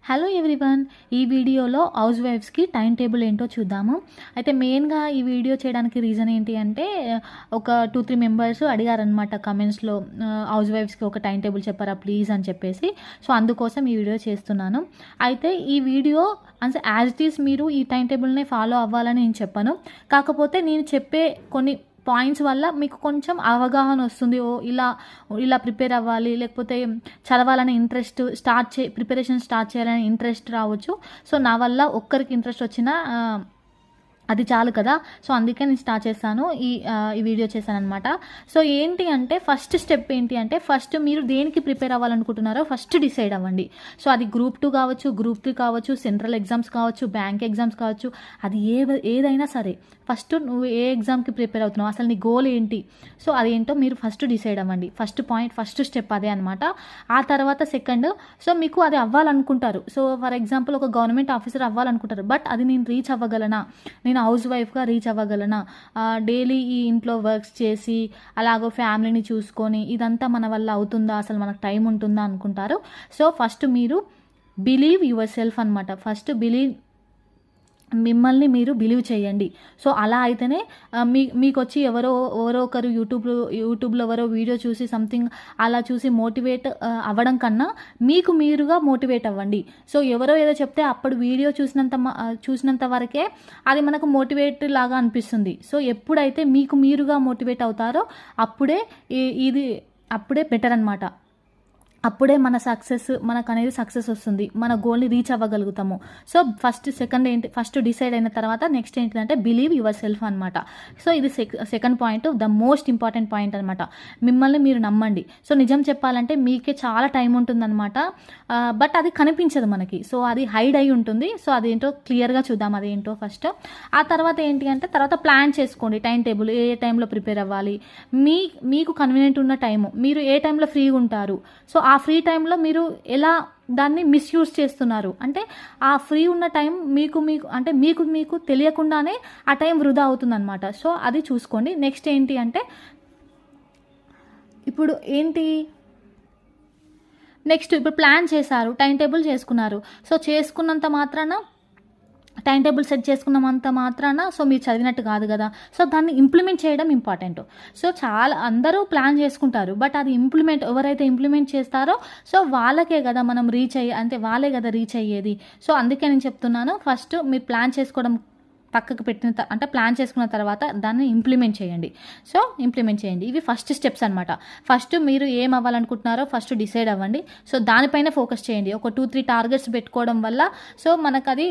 Hello everyone, ఈ వీడియోలో house వైఫ్స్కి time table ఏంటో చూద్దాము. అయితే మెయిన్గా ఈ వీడియో చేయడానికి రీజన్ ఏంటి అంటే ఒక 2-3 మెంబర్స్ అడిగారనమాట కమెంట్స్లో, హౌస్ వైఫ్స్కి ఒక టైం టేబుల్ చెప్పారా ప్లీజ్ అని చెప్పేసి. సో అందుకోసం ఈ వీడియో చేస్తున్నాను. అయితే ఈ వీడియో అంటే యాజ్ ఇట్ ఈస్ మీరు ఈ టైం టేబుల్నే ఫాలో అవ్వాలని నేను చెప్పాను. కాకపోతే నేను చెప్పే కొన్ని పాయింట్స్ వల్ల మీకు కొంచెం అవగాహన వస్తుంది. ఇలా ప్రిపేర్ అవ్వాలి, లేకపోతే చదవాలని ఇంట్రెస్ట్ ప్రిపరేషన్ స్టార్ట్ చేయాలని ఇంట్రెస్ట్ రావచ్చు. సో నా వల్ల ఒక్కరికి ఇంట్రెస్ట్ వచ్చినా అది చాలు కదా. సో అందుకే నేను స్టార్ట్ చేస్తాను, ఈ వీడియో చేశాను అనమాట. సో ఏంటి అంటే ఫస్ట్ స్టెప్ ఏంటి అంటే, ఫస్ట్ మీరు దేనికి ప్రిపేర్ అవ్వాలనుకుంటున్నారో ఫస్ట్ డిసైడ్ అవ్వండి. సో అది గ్రూప్ 2 కావచ్చు, గ్రూప్ 3 కావచ్చు, సెంట్రల్ ఎగ్జామ్స్ కావచ్చు, బ్యాంక్ ఎగ్జామ్స్ కావచ్చు, అది ఏదైనా సరే ఫస్ట్ నువ్వు ఏ ఎగ్జామ్కి ప్రిపేర్ అవుతున్నావు, అసలు నీ గోల్ ఏంటి, సో అదేంటో మీరు ఫస్ట్ డిసైడ్ అవ్వండి. ఫస్ట్ స్టెప్ అదే అనమాట. ఆ తర్వాత సెకండ్, సో మీకు అది అవ్వాలనుకుంటారు. సో ఫర్ ఎగ్జాంపుల్ ఒక గవర్నమెంట్ ఆఫీసర్ అవ్వాలనుకుంటారు, బట్ అది నేను రీచ్ అవ్వగలనా, నేను హౌస్ వైఫ్గా రీచ్ అవ్వగలనా, డైలీ ఈ ఇంట్లో వర్క్స్ చేసి అలాగో ఫ్యామిలీని చూసుకొని ఇదంతా మన వల్ల అవుతుందా, అసలు మనకు టైం ఉంటుందా అనుకుంటారు. సో ఫస్ట్ మీరు బిలీవ్ యువర్ సెల్ఫ్ అనమాట. ఫస్ట్ మిమ్మల్ని మీరు బిలీవ్ చేయండి. సో అలా అయితేనే మీకు వచ్చి ఎవరో ఒకరు యూట్యూబ్లో ఎవరో వీడియో చూసి సంథింగ్ అలా చూసి మోటివేట్ అవ్వడం కన్నా మీకు మీరుగా మోటివేట్ అవ్వండి. సో ఎవరో ఏదో చెప్తే అప్పుడు వీడియో చూసినంత వరకే అది మనకు మోటివేట్ లాగా అనిపిస్తుంది. సో ఎప్పుడైతే మీకు మీరుగా మోటివేట్ అవుతారో అప్పుడే బెటర్ అనమాట. అప్పుడే మనకు అనేది సక్సెస్ వస్తుంది, మన గోల్ని రీచ్ అవ్వగలుగుతాము. సో ఫస్ట్ డిసైడ్ అయిన తర్వాత నెక్స్ట్ ఏంటంటే బిలీవ్ యువర్ సెల్ఫ్ అనమాట. సో ఇది second point, the most important point అనమాట. మిమ్మల్ని మీరు నమ్మండి. సో నిజం చెప్పాలంటే మీకే చాలా టైం ఉంటుందన్నమాట, బట్ అది కనిపించదు మనకి. సో అది హైడ్ అయి ఉంటుంది. సో అదేంటో క్లియర్గా చూద్దాం అదేంటో ఫస్ట్. ఆ తర్వాత ఏంటి అంటే తర్వాత ప్లాన్ చేసుకోండి టైం టేబుల్, ఏ టైంలో ప్రిపేర్ అవ్వాలి, మీకు కన్వీనియంట్ ఉన్న టైము, మీరు ఏ టైంలో ఫ్రీగా ఉంటారు. సో ఆ ఫ్రీ టైంలో మీరు ఎలా దాన్ని మిస్యూజ్ చేస్తున్నారు అంటే ఆ ఫ్రీ ఉన్న టైం మీకు తెలియకుండానే ఆ టైం వృధా అవుతుందన్నమాట. సో అది చూసుకోండి. నెక్స్ట్ ఏంటి అంటే ఇప్పుడు ప్లాన్ చేశారు, టైం టేబుల్ చేసుకున్నారు. సో టైం టేబుల్ సెట్ చేసుకున్నంత మాత్రాన సో మీరు చదివినట్టు కాదు కదా. సో దాన్ని ఇంప్లిమెంట్ చేయడం ఇంపార్టెంట్. సో అందరూ ప్లాన్ చేసుకుంటారు, బట్ అది ఎవరైతే ఇంప్లిమెంట్ చేస్తారో సో వాళ్ళకే కదా మనం వాళ్ళే కదా రీచ్ అయ్యేది. సో అందుకే నేను చెప్తున్నాను, ఫస్ట్ మీరు ప్లాన్ చేసుకోవడం పక్కకు ప్లాన్ చేసుకున్న తర్వాత దాన్ని ఇంప్లిమెంట్ చేయండి. సో ఇంప్లిమెంట్ చేయండి. ఇవి ఫస్ట్ స్టెప్స్ అనమాట. ఫస్ట్ మీరు ఏం అవ్వాలనుకుంటున్నారో ఫస్ట్ డిసైడ్ అవ్వండి. సో దానిపైన ఫోకస్ చేయండి. ఒక 2-3 టార్గెట్స్ పెట్టుకోవడం వల్ల సో మనకు అది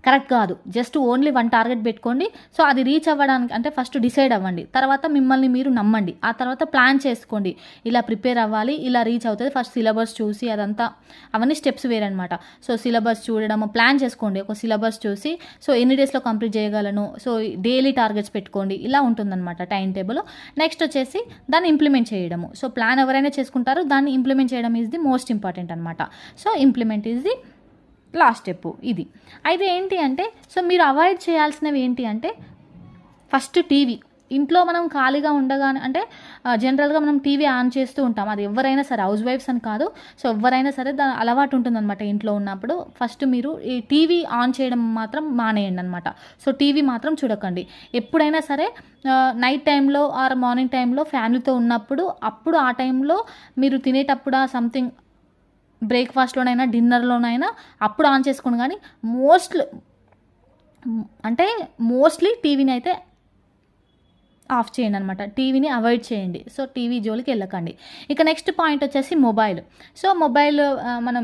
కరెక్ట్ కాదు. జస్ట్ ఓన్లీ 1 టార్గెట్ పెట్టుకోండి. సో అది రీచ్ అవ్వడానికి అంటే ఫస్ట్ డిసైడ్ అవ్వండి, తర్వాత మిమ్మల్ని మీరు నమ్మండి, ఆ తర్వాత ప్లాన్ చేసుకోండి. ఇలా ప్రిపేర్ అవ్వాలి, ఇలా రీచ్ అవుతుంది. ఫస్ట్ సిలబస్ చూసి అవన్నీ స్టెప్స్ వేరనమాట. సో సిలబస్ చూడడం, ప్లాన్ చేసుకోండి. ఒక సిలబస్ చూసి సో ఎన్ని డేస్లో కంప్లీట్ చేయగలను, సో డైలీ టార్గెట్స్ పెట్టుకోండి. ఇలా ఉంటుందన్నమాట టైం టేబుల్. నెక్స్ట్ వచ్చేసి దాన్ని ఇంప్లిమెంట్ చేయడము. సో ప్లాన్ ఎవరైనా చేసుకుంటారో దాన్ని ఇంప్లిమెంట్ చేయడం ఈజ్ ది మోస్ట్ ఇంపార్టెంట్ అనమాట. So implement is the last step ఇది. అయితే ఏంటి అంటే సో మీరు అవాయిడ్ చేయాల్సినవి ఏంటి అంటే ఫస్ట్ టీవీ. ఇంట్లో మనం ఖాళీగా ఉండగానే అంటే జనరల్గా మనం టీవీ ఆన్ చేస్తూ ఉంటాం. అది ఎవరైనా సరే, హౌస్ వైఫ్స్ అని కాదు, సో ఎవరైనా సరే దాని అలవాటు ఉంటుందన్నమాట ఇంట్లో ఉన్నప్పుడు. ఫస్ట్ మీరు ఈ టీవీ ఆన్ చేయడం మాత్రం మానేయండి అనమాట. సో టీవీ మాత్రం చూడకండి. ఎప్పుడైనా సరే నైట్ టైంలో ఆర్ మార్నింగ్ టైంలో ఫ్యామిలీతో ఉన్నప్పుడు అప్పుడు ఆ టైంలో మీరు తినేటప్పుడు సంథింగ్ బ్రేక్ఫాస్ట్లోనైనా డిన్నర్లోనైనా అప్పుడు ఆన్ చేసుకోండి. కానీ మోస్ట్లీ టీవీని అయితే ఆఫ్ చేయండి అనమాట. టీవీని అవాయిడ్ చేయండి. సో టీవీ జోలికి వెళ్ళకండి. ఇక నెక్స్ట్ పాయింట్ వచ్చేసి మొబైల్. సో మొబైల్ మనం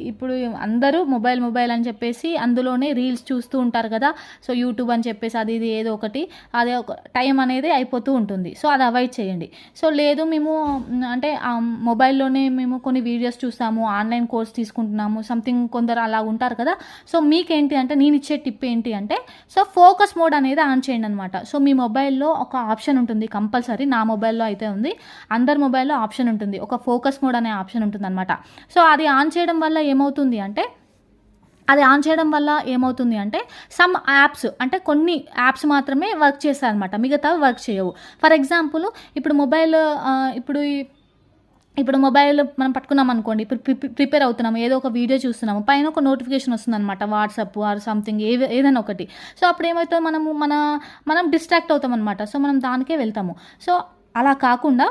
ఇప్పుడు అందరూ మొబైల్ అని చెప్పేసి అందులోనే రీల్స్ చూస్తూ ఉంటారు కదా. సో యూట్యూబ్ అని చెప్పేసి అది ఏదో ఒకటి అదే ఒక టైం అనేది అయిపోతూ ఉంటుంది. సో అది అవాయిడ్ చేయండి. సో లేదు మేము అంటే మొబైల్లోనే మేము కొన్ని వీడియోస్ చూస్తాము, ఆన్లైన్ కోర్స్ తీసుకుంటున్నాము, సంథింగ్ కొందరు అలా ఉంటారు కదా. సో మీకేంటి అంటే నేను ఇచ్చే టిప్ ఏంటి అంటే సో ఫోకస్ మోడ్ అనేది ఆన్ చేయండి అనమాట. సో మీ మొబైల్లో ఒక ఆప్షన్ ఉంటుంది కంపల్సరీ. నా మొబైల్లో అయితే ఉంది, అందరి మొబైల్లో ఆప్షన్ ఉంటుంది, ఒక ఫోకస్ మోడ్ అనే ఆప్షన్ ఉంటుంది అనమాట. సో అది ఆన్ చేయడం వల్ల ఏమవుతుంది అంటే సమ్ యాప్స్ అంటే కొన్ని యాప్స్ మాత్రమే వర్క్ చేస్తాయి అనమాట, మిగతా వర్క్ చేయవు. ఫర్ ఎగ్జాంపుల్ ఇప్పుడు మొబైల్ ఇప్పుడు మొబైల్ మనం పట్టుకున్నాం అనుకోండి, ఇప్పుడు ప్రిపేర్ అవుతున్నాము, ఏదో ఒక వీడియో చూస్తున్నాము, పైన ఒక నోటిఫికేషన్ వస్తుందనమాట, వాట్సాప్ ఆర్ సంథింగ్ ఏదైనా ఒకటి. సో అప్పుడు ఏమవుతుంది, మనం డిస్ట్రాక్ట్ అవుతాం అనమాట. సో మనం దానికే వెళ్తాము. సో అలా కాకుండా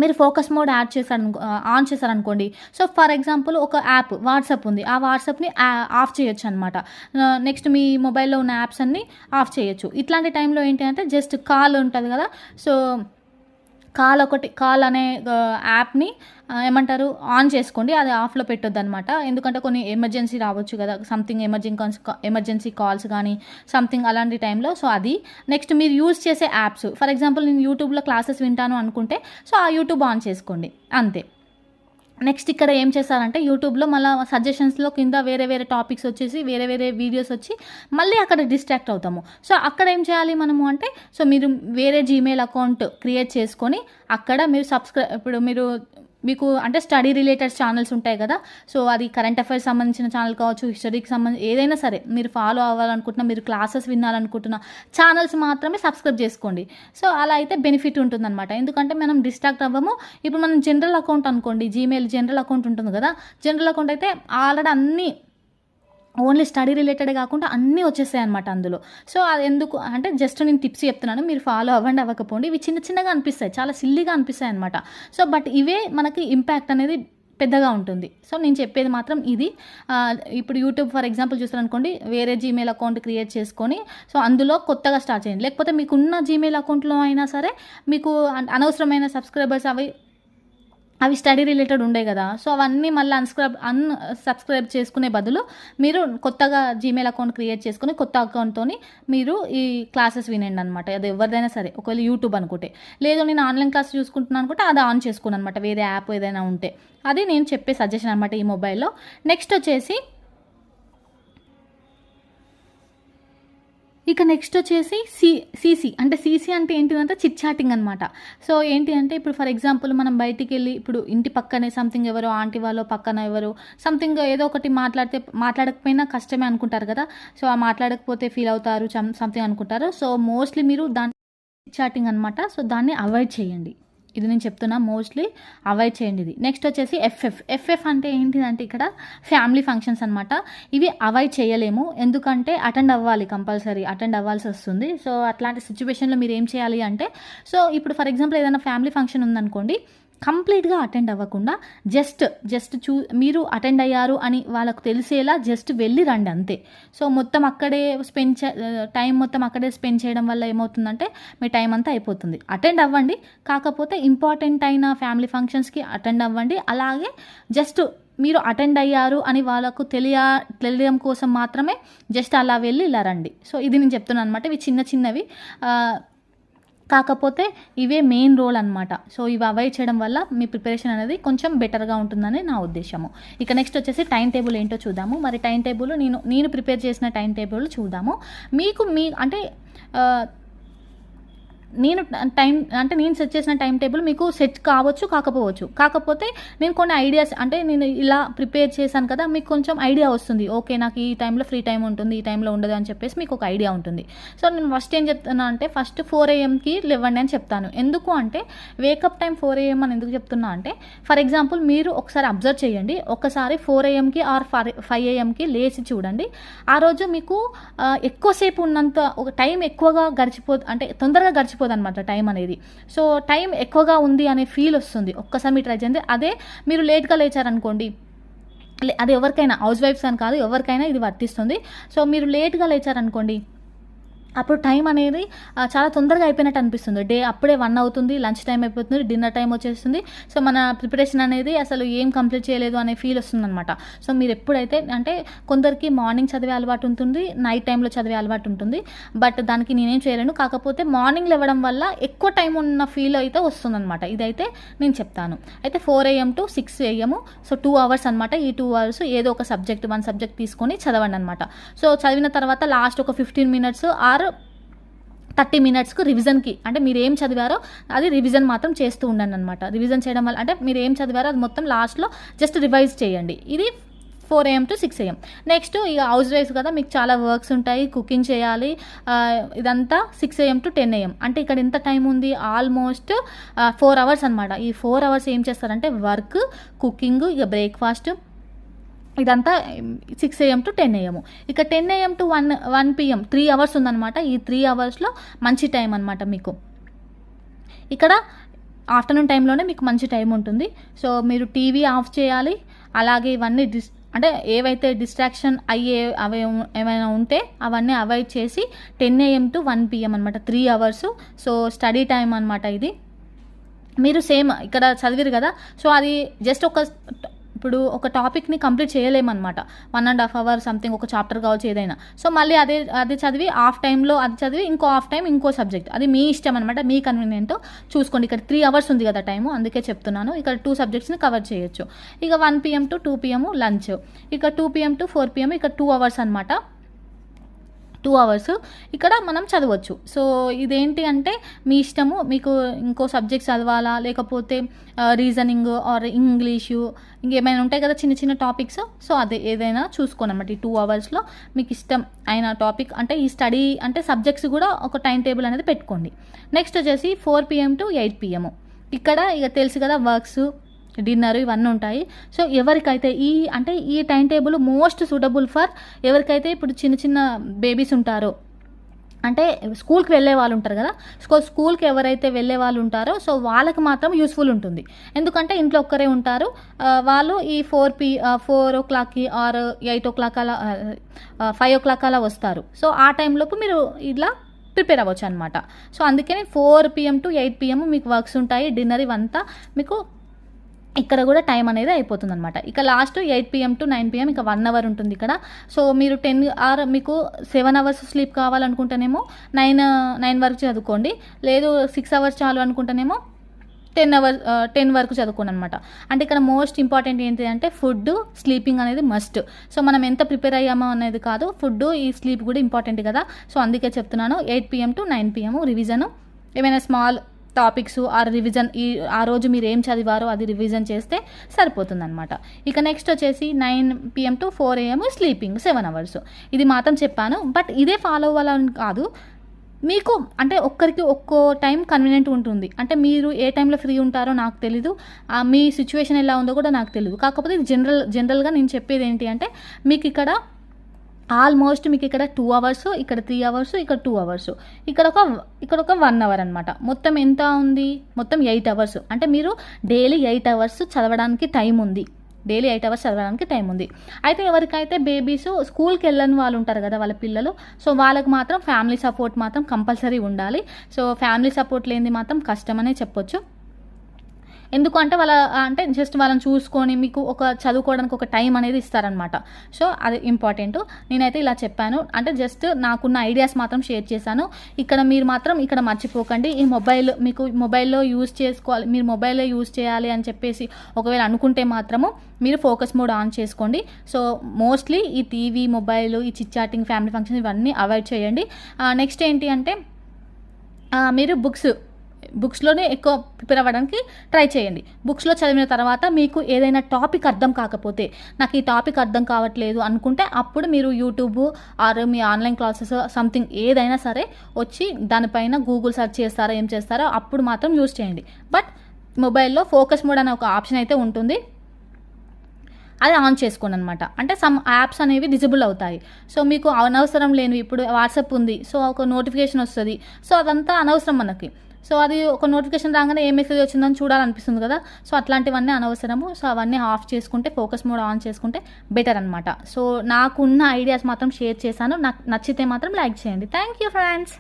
మీరు ఫోకస్ మోడ్ ఆన్ చేశారనుకోండి. సో ఫర్ ఎగ్జాంపుల్ ఒక యాప్ వాట్సాప్ ఉంది, ఆ వాట్సాప్ని ఆఫ్ చేయొచ్చు అనమాట. నెక్స్ట్ మీ మొబైల్లో ఉన్న యాప్స్ అన్నీ ఆఫ్ చేయొచ్చు. ఇట్లాంటి టైంలో ఏంటి అంటే జస్ట్ కాల్ ఉంటుంది కదా, సో కాల్ అనే యాప్ని ఏమంటారు ఆన్ చేసుకోండి, అది ఆఫ్లో పెట్టొద్దు అనమాట. ఎందుకంటే కొన్ని ఎమర్జెన్సీ రావచ్చు కదా, సంథింగ్ ఎమర్జెన్సీ కాల్స్ కానీ సంథింగ్ అలాంటి టైంలో. సో అది నెక్స్ట్ మీరు యూజ్ చేసే యాప్స్, ఫర్ ఎగ్జాంపుల్ నేను యూట్యూబ్లో క్లాసెస్ వింటాను అనుకుంటే సో ఆ యూట్యూబ్ ఆన్ చేసుకోండి అంతే. నెక్స్ట్ ఇక్కడ ఏం చేస్తారంటే యూట్యూబ్లో మళ్ళీ సజెషన్స్లో కింద వేరే వేరే టాపిక్స్ వచ్చేసి వేరే వేరే వీడియోస్ వచ్చి మళ్ళీ అక్కడ డిస్ట్రాక్ట్ అవుతాము. సో అక్కడ ఏం చేయాలి మనము అంటే, సో మీరు వేరే జీమెయిల్ అకౌంట్ క్రియేట్ చేసుకొని అక్కడ మీరు ఇప్పుడు మీకు అంటే స్టడీ రిలేటెడ్ ఛానల్స్ ఉంటాయి కదా, సో అది కరెంట్ అఫైర్స్ సంబంధించిన ఛానల్ కావచ్చు, హిస్టరీకి సంబంధించి ఏదైనా సరే మీరు ఫాలో అవ్వాలనుకుంటున్నా, మీరు క్లాసెస్ వినాలనుకుంటున్న ఛానల్స్ మాత్రమే సబ్స్క్రైబ్ చేసుకోండి. సో అలా అయితే బెనిఫిట్ ఉంటుందన్నమాట. ఎందుకంటే మనం డిస్ట్రాక్ట్ అవ్వము. ఇప్పుడు మనం జనరల్ అకౌంట్ అనుకోండి, జీమెయిల్ జనరల్ అకౌంట్ ఉంటుంది కదా, జనరల్ అకౌంట్ అయితే ఆల్రెడీ అన్నీ ఓన్లీ స్టడీ రిలేటెడ్ కాకుండా అన్నీ వచ్చేస్తాయి అనమాట అందులో. సో అది ఎందుకు అంటే జస్ట్ నేను టిప్స్ చెప్తున్నాను, మీరు ఫాలో అవ్వండి అవ్వకపోండి. ఇవి చిన్న చిన్నగా అనిపిస్తాయి, చాలా సిల్లీగా అనిపిస్తాయి అనమాట. సో బట్ ఇవే మనకి ఇంపాక్ట్ అనేది పెద్దగా ఉంటుంది. సో నేను చెప్పేది మాత్రం ఇది. ఇప్పుడు యూట్యూబ్ ఫర్ ఎగ్జాంపుల్ చూస్తారనుకోండి, వేరే జీమెయిల్ అకౌంట్ క్రియేట్ చేసుకొని సో అందులో కొత్తగా స్టార్ట్ చేయండి. లేకపోతే మీకున్న జీమెయిల్ అకౌంట్లో అయినా సరే మీకు అనవసరమైన సబ్స్క్రైబర్స్ అవి స్టడీ రిలేటెడ్ ఉండే కదా, సో అవన్నీ మళ్ళీ అన్సబ్స్క్రైబ్ చేసుకునే బదులు మీరు కొత్తగా జీమెయిల్ అకౌంట్ క్రియేట్ చేసుకుని కొత్త అకౌంట్తో మీరు ఈ క్లాసెస్ వినండి అనమాట. అది ఎవరిదైనా సరే, ఒకవేళ యూట్యూబ్ అనుకుంటే, లేదు నేను ఆన్లైన్ క్లాస్ చూసుకుంటున్నాను అనుకుంటే అది ఆన్ చేసుకున్నాను అనమాట, వేరే యాప్ ఏదైనా ఉంటే. అది నేను చెప్పే సజెషన్ అనమాట ఈ మొబైల్లో. నెక్స్ట్ వచ్చేసి నెక్స్ట్ వచ్చేసి సీసీ అంటే ఏంటిదంటే చిట్ చాటింగ్ అనమాట. సో ఏంటి అంటే ఇప్పుడు ఫర్ ఎగ్జాంపుల్ మనం బయటికి వెళ్ళి ఇప్పుడు ఇంటి పక్కనే సంథింగ్ ఎవరో ఆంటీ వాళ్ళు పక్కన ఎవరో సంథింగ్ ఏదో ఒకటి మాట్లాడకపోయినా కష్టమే అనుకుంటారు కదా. సో ఆ మాట్లాడకపోతే ఫీల్ అవుతారు సంథింగ్ అనుకుంటారు. సో మోస్ట్లీ మీరు దాన్ని చిట్ చాటింగ్ అనమాట. సో దాన్ని అవాయిడ్ చేయండి. ఇది నేను చెప్తున్నా, మోస్ట్లీ అవాయిడ్ చేయండి ఇది. నెక్స్ట్ వచ్చేసి ఎఫ్ఎఫ్ అంటే ఏంటిదంటే ఇక్కడ ఫ్యామిలీ ఫంక్షన్స్ అనమాట. ఇవి అవాయిడ్ చేయలేము, ఎందుకంటే అటెండ్ అవ్వాలి, కంపల్సరీ అటెండ్ అవ్వాల్సి వస్తుంది. సో అట్లాంటి సిచ్యువేషన్లో మీరు ఏం చేయాలి అంటే, సో ఇప్పుడు ఫర్ ఎగ్జాంపుల్ ఏదైనా ఫ్యామిలీ ఫంక్షన్ ఉందనుకోండి, కంప్లీట్గా అటెండ్ అవ్వకుండా మీరు అటెండ్ అయ్యారు అని వాళ్ళకు తెలిసేలా జస్ట్ వెళ్ళి రండి అంతే. సో మొత్తం అక్కడే టైం మొత్తం అక్కడే స్పెండ్ చేయడం వల్ల ఏమవుతుందంటే మీ టైం అంతా అయిపోతుంది. అటెండ్ అవ్వండి, కాకపోతే ఇంపార్టెంట్ అయిన ఫ్యామిలీ ఫంక్షన్స్కి అటెండ్ అవ్వండి. అలాగే జస్ట్ మీరు అటెండ్ అయ్యారు అని వాళ్ళకు తెలియడం కోసం మాత్రమే జస్ట్ అలా వెళ్ళి ఇలా రండి. సో ఇది నేను చెప్తున్నాను అనమాట. ఇవి చిన్నవి, కాకపోతే ఇవే మెయిన్ రోల్ అనమాట. సో ఇవి అవాయిడ్ చేయడం వల్ల మీ ప్రిపరేషన్ అనేది కొంచెం బెటర్గా ఉంటుందని నా ఉద్దేశము. ఇక నెక్స్ట్ వచ్చేసి టైం టేబుల్ ఏంటో చూద్దాము. మరి టైం టేబుల్ నేను ప్రిపేర్ చేసిన టైం టేబుల్ చూద్దాము. మీకు అంటే నేను సెట్ చేసిన టైం టేబుల్ మీకు సెట్ కాకపోవచ్చు. కాకపోతే నేను కొన్ని ఐడియాస్ అంటే నేను ఇలా ప్రిపేర్ చేశాను కదా, మీకు కొంచెం ఐడియా వస్తుంది. ఓకే, నాకు ఈ టైంలో ఫ్రీ టైం ఉంటుంది, ఈ టైంలో ఉండదు అని చెప్పేసి మీకు ఒక ఐడియా ఉంటుంది. సో నేను ఫస్ట్ ఏం చెప్తున్నా అంటే, ఫస్ట్ 4 AM లేవండి అని చెప్తాను. ఎందుకు అంటే వేకప్ టైం 4 AM అని ఎందుకు చెప్తున్నా అంటే, ఫర్ ఎగ్జాంపుల్ మీరు ఒకసారి అబ్జర్వ్ చేయండి. ఒకసారి 4 AM ఆర్ 5 AM లేచి చూడండి. ఆ రోజు మీకు ఎక్కువసేపు ఉన్నంత ఒక టైం ఎక్కువగా అంటే తొందరగా గడిచిపోతుంది అనమాట టైం అనేది. సో టైం ఎక్కువగా ఉంది అనే ఫీల్ వస్తుంది. ఒక్కసారి మీరు ట్రై చేయండి. అదే మీరు లేట్గా లేచారనుకోండి, అది ఎవరికైనా, హౌస్ వైఫ్స్ అని కాదు, ఎవరికైనా ఇది వర్తిస్తుంది. సో మీరు లేట్గా లేచారనుకోండి, అప్పుడు టైం అనేది చాలా తొందరగా అయిపోయినట్టు అనిపిస్తుంది. డే అప్పుడే 1 అవుతుంది, లంచ్ టైం అయిపోతుంది, డిన్నర్ టైం వచ్చేస్తుంది. సో మన ప్రిపరేషన్ అనేది అసలు ఏం కంప్లీట్ చేయలేదు అనే ఫీల్ వస్తుంది అనమాట. సో మీరు ఎప్పుడైతే అంటే కొందరికి మార్నింగ్ చదివే అలవాటు ఉంటుంది, నైట్ టైంలో చదివే అలవాటు ఉంటుంది. బట్ దానికి నేనేం చేయలేను. కాకపోతే మార్నింగ్ లేవడం వల్ల ఎక్కువ టైం ఉన్న ఫీల్ అయితే వస్తుందన్నమాట. ఇదైతే నేను చెప్తాను. అయితే 4 AM to 6 AM, so 2 hours అనమాట. ఈ 2 hours ఏదో ఒక వన్ సబ్జెక్ట్ తీసుకొని చదవండి అనమాట. సో చదివిన తర్వాత లాస్ట్ ఒక 15 minutes ఆర్ 30 minutes రివిజన్కి, అంటే మీరు ఏం చదివారో అది రివిజన్ మాత్రం చేస్తూ ఉండండి అనమాట. రివిజన్ చేయడం వల్ల అంటే మీరు ఏం చదివారో అది మొత్తం లాస్ట్లో జస్ట్ రివైజ్ చేయండి. ఇది 4 AM to 6 AM. నెక్స్ట్ ఇక హౌస్ వైఫ్ కదా, మీకు చాలా వర్క్స్ ఉంటాయి, కుకింగ్ చేయాలి, ఇదంతా 6 AM to 10 AM. అంటే ఇక్కడ ఎంత టైం ఉంది, ఆల్మోస్ట్ 4 hours అనమాట. ఈ 4 hours ఏం చేస్తారంటే వర్క్, కుకింగ్, ఇక బ్రేక్ఫాస్ట్, ఇదంతా 6 AM to 10 AM. ఇక 10 AM to 1 PM 3 hours ఉందన్నమాట. ఈ 3 hours మంచి టైం అనమాట మీకు. ఇక్కడ ఆఫ్టర్నూన్ టైంలోనే మీకు మంచి టైం ఉంటుంది. సో మీరు టీవీ ఆఫ్ చేయాలి. అలాగే ఇవన్నీ అంటే ఏవైతే డిస్ట్రాక్షన్ అయ్యే ఏమైనా ఉంటే అవన్నీ అవాయిడ్ చేసి 10 AM to 1 PM అనమాట, 3 hours. సో స్టడీ టైం అనమాట ఇది. మీరు సేమ్ ఇక్కడ చదివారు కదా, సో అది జస్ట్ ఇప్పుడు ఒక టాపిక్ని కంప్లీట్ చేయలేమన్నమాట. 1.5 hour సంథింగ్, ఒక చాప్టర్ కావచ్చు ఏదైనా. సో మళ్ళీ అదే చదివి హాఫ్ టైంలో అది చదివి ఇంకో హాఫ్ టైం ఇంకో సబ్జెక్ట్, అది మీ ఇష్టం అనమాట, మీ కన్వీనియంట్ చూసుకోండి. ఇక్కడ 3 hours ఉంది కదా టైము, అందుకే చెప్తున్నాను. ఇక్కడ 2 subjectsని కవర్ చేయొచ్చు. ఇక 1 PM to 2 PM లంచ్, ఇక 2 PM to 4 PM ఇక 2 hours అనమాట. 2 hours ఇక్కడ మనం చదవచ్చు. సో ఇదేంటి అంటే మీ ఇష్టము, మీకు ఇంకో సబ్జెక్ట్ చదవాలా, లేకపోతే రీజనింగ్ ఆర్ ఇంగ్లీషు, ఇంకేమైనా ఉంటాయి కదా చిన్న చిన్న టాపిక్స్. సో అదే ఏదైనా చూసుకోండి అనమాట. ఈ 2 hours మీకు ఇష్టం అయిన టాపిక్, అంటే ఈ స్టడీ అంటే సబ్జెక్ట్స్ కూడా ఒక టైం టేబుల్ అనేది పెట్టుకోండి. నెక్స్ట్ వచ్చేసి 4 PM to 8 PM. ఇక్కడ ఇక తెలుసు కదా వర్క్స్, డిన్నర్ ఇవన్నీ ఉంటాయి. సో ఎవరికైతే ఈ time table most suitable for ఎవరికైతే ఇప్పుడు చిన్న చిన్న బేబీస్ ఉంటారో, అంటే స్కూల్కి వెళ్ళే వాళ్ళు ఉంటారు కదా, స్కూల్కి ఎవరైతే వెళ్ళే వాళ్ళు ఉంటారో సో వాళ్ళకి మాత్రం యూస్ఫుల్ ఉంటుంది. ఎందుకంటే ఇంట్లో ఒక్కరే ఉంటారు, వాళ్ళు ఈ 4 o'clockకి ఆర్ 8 o'clock అలా 5 o'clock అలా వస్తారు. సో ఆ టైంలోపు మీరు ఇలా ప్రిపేర్ అవ్వచ్చు అనమాట. సో అందుకని 4 PM to 8 PM మీకు వర్క్స్ ఉంటాయి, డిన్నర్ ఇవంతా మీకు ఇక్కడ కూడా టైం అనేది అయిపోతుంది అనమాట. ఇక లాస్ట్ 8 PM to 9 PM ఇక 1 hour ఉంటుంది ఇక్కడ. సో మీరు 10 or మీకు 7 hours స్లీప్ కావాలనుకుంటేనేమో 9 వరకు చదువుకోండి, లేదు 6 hours చాలు అనుకుంటేనేమో 10 వరకు చదువుకోండి అనమాట. అంటే ఇక్కడ మోస్ట్ ఇంపార్టెంట్ ఏంటి అంటే ఫుడ్, స్లీపింగ్ అనేది మస్ట్. సో మనం ఎంత ప్రిపేర్ అయ్యామో అనేది కాదు, ఫుడ్, ఈ స్లీప్ కూడా ఇంపార్టెంట్ కదా. సో అందుకే చెప్తున్నాను 8 PM to 9 PM రివిజన్, ఏమైనా స్మాల్ టాపిక్స్ ఆర్ రివిజన్, ఆ రోజు మీరు ఏం చదివారో అది రివిజన్ చేస్తే సరిపోతుంది అనమాట. ఇక నెక్స్ట్ వచ్చేసి 9 PM to 4 AM sleeping 7 hours. ఇది మాత్రం చెప్పాను, బట్ ఇదే ఫాలో అవ్వాలని కాదు, మీకు అంటే ఒక్కరికి ఒక్కో టైం కన్వీనియంట్ ఉంటుంది. అంటే మీరు ఏ టైంలో ఫ్రీ ఉంటారో నాకు తెలీదు, మీ సిచ్యువేషన్ ఎలా ఉందో కూడా నాకు తెలియదు. కాకపోతే జనరల్గా నేను చెప్పేది ఏంటి అంటే మీకు ఇక్కడ ఆల్మోస్ట్ మీకు ఇక్కడ 2 hours, ఇక్కడ 3 hours, ఇక్కడ 2 hours, ఇక్కడ ఒక 1 hour అనమాట. మొత్తం ఎంత ఉంది, మొత్తం 8 hours. అంటే మీరు డైలీ 8 hours చదవడానికి టైం ఉంది, డైలీ 8 hours చదవడానికి టైం ఉంది. అయితే ఎవరికైతే బేబీస్ స్కూల్కి వెళ్ళని వాళ్ళు ఉంటారు కదా వాళ్ళ పిల్లలు, సో వాళ్ళకి మాత్రం ఫ్యామిలీ సపోర్ట్ మాత్రం కంపల్సరీ ఉండాలి. సో ఫ్యామిలీ సపోర్ట్ లేనిది మాత్రం కష్టమనే చెప్పొచ్చు. ఎందుకంటే అంటే జస్ట్ వాళ్ళని చూసుకొని మీకు ఒక చదువుకోవడానికి ఒక టైం అనేది ఇస్తారనమాట. సో అది ఇంపార్టెంట్. నేనైతే ఇలా చెప్పాను, అంటే జస్ట్ నాకున్న ఐడియాస్ మాత్రం షేర్ చేశాను. ఇక్కడ మీరు మాత్రం ఇక్కడ మర్చిపోకండి, ఈ మీకు మొబైల్లో యూజ్ చేసుకోవాలి, మీరు మొబైల్లో యూజ్ చేయాలి అని చెప్పేసి ఒకవేళ అనుకుంటే మాత్రము మీరు ఫోకస్ మోడ్ ఆన్ చేసుకోండి. సో మోస్ట్లీ ఈ టీవీ, మొబైల్, ఈ చిట్ చాటింగ్, ఫ్యామిలీ ఫంక్షన్ ఇవన్నీ అవాయిడ్ చేయండి. నెక్స్ట్ ఏంటి అంటే మీరు బుక్స్లోనే ఎక్కువ ప్రిపేర్ అవ్వడానికి ట్రై చేయండి. బుక్స్లో చదివిన తర్వాత మీకు ఏదైనా టాపిక్ అర్థం కాకపోతే, నాకు ఈ టాపిక్ అర్థం కావట్లేదు అనుకుంటే అప్పుడు మీరు YouTube or me online classes something ఏదైనా సరే వచ్చి దానిపైన గూగుల్ సెర్చ్ చేస్తారో ఏం చేస్తారో అప్పుడు మాత్రం యూజ్ చేయండి. బట్ మొబైల్లో ఫోకస్ మోడ్ అనే ఒక ఆప్షన్ అయితే ఉంటుంది, అది ఆన్ చేసుకోండి అనమాట. అంటే సమ్ యాప్స్ అనేవి డిజబుల్ అవుతాయి. సో మీకు అనవసరం లేనివి, ఇప్పుడు వాట్సాప్ ఉంది, సో ఒక నోటిఫికేషన్ వస్తుంది, సో అదంతా అనవసరం మనకి. సో అది ఒక నోటిఫికేషన్ రాగానే ఏ మెసేజ్ వచ్చిందని చూడాలనిపిస్తుంది కదా, సో అట్లాంటివన్నీ అనవసరము. సో అవన్నీ ఆఫ్ చేసుకుంటే, ఫోకస్ మోడ్ ఆన్ చేసుకుంటే బెటర్ అనమాట. సో నాకున్న ఐడియాస్ మాత్రం షేర్ చేశాను, నాకు నచ్చితే మాత్రం లైక్ చేయండి. Thank you friends.